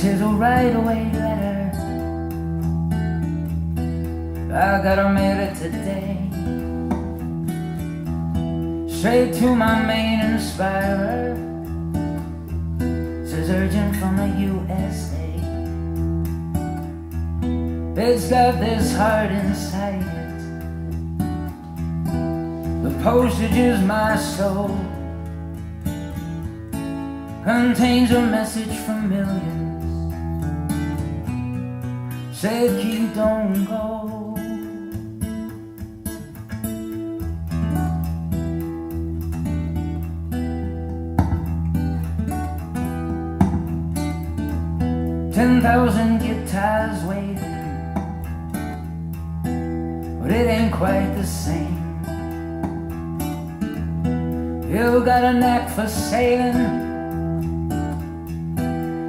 is a right-away letter. I gotta mail it today, straight to my main inspirer. Says urgent from the USA. It's got this heart inside it. The postage is my soul. Contains a message from millions. Say keep, don't go. 10,000 guitars waiting, but it ain't quite the same. You got a knack for sailing,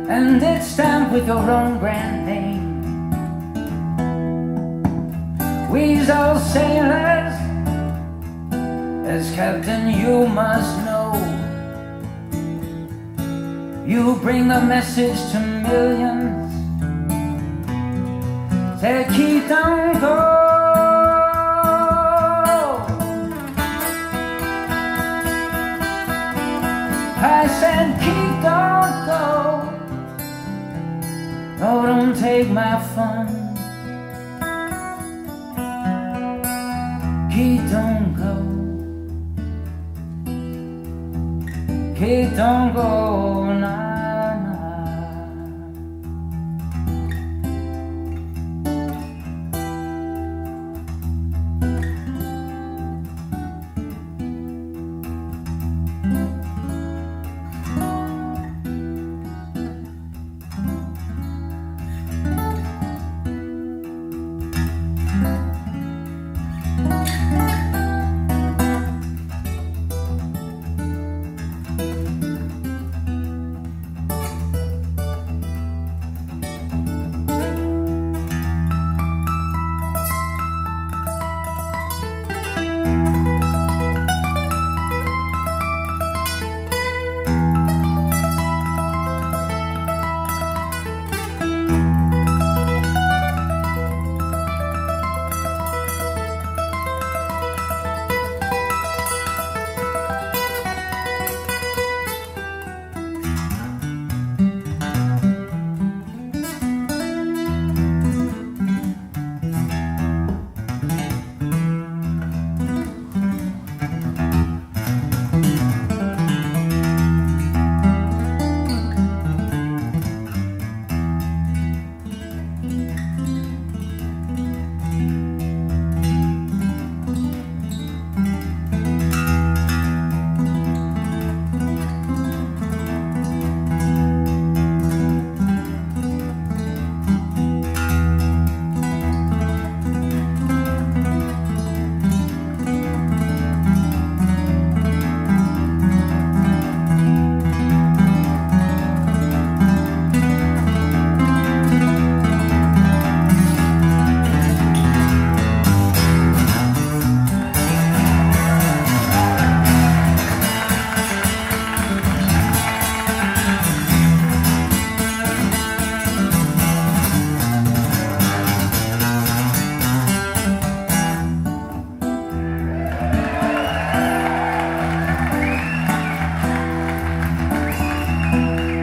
and it's stamped with your own brand name. We's all sailors, as captain you must know. You bring the message to millions. Say keep, don't go. I said keep, don't go. No, don't take my fun. Keep, don't go. Keep, don't go, nah.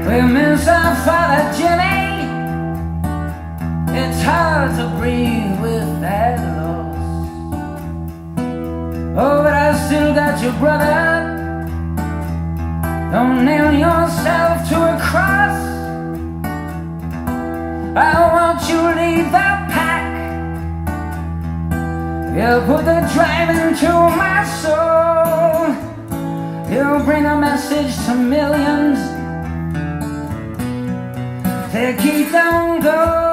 We miss our father Jimmy. It's hard to breathe with that loss. Oh, but I still got your brother. Don't nail yourself to a cross. I want you to lead the pack. You put the drive into my soul. You bring a message to millions. Say keep, don't go.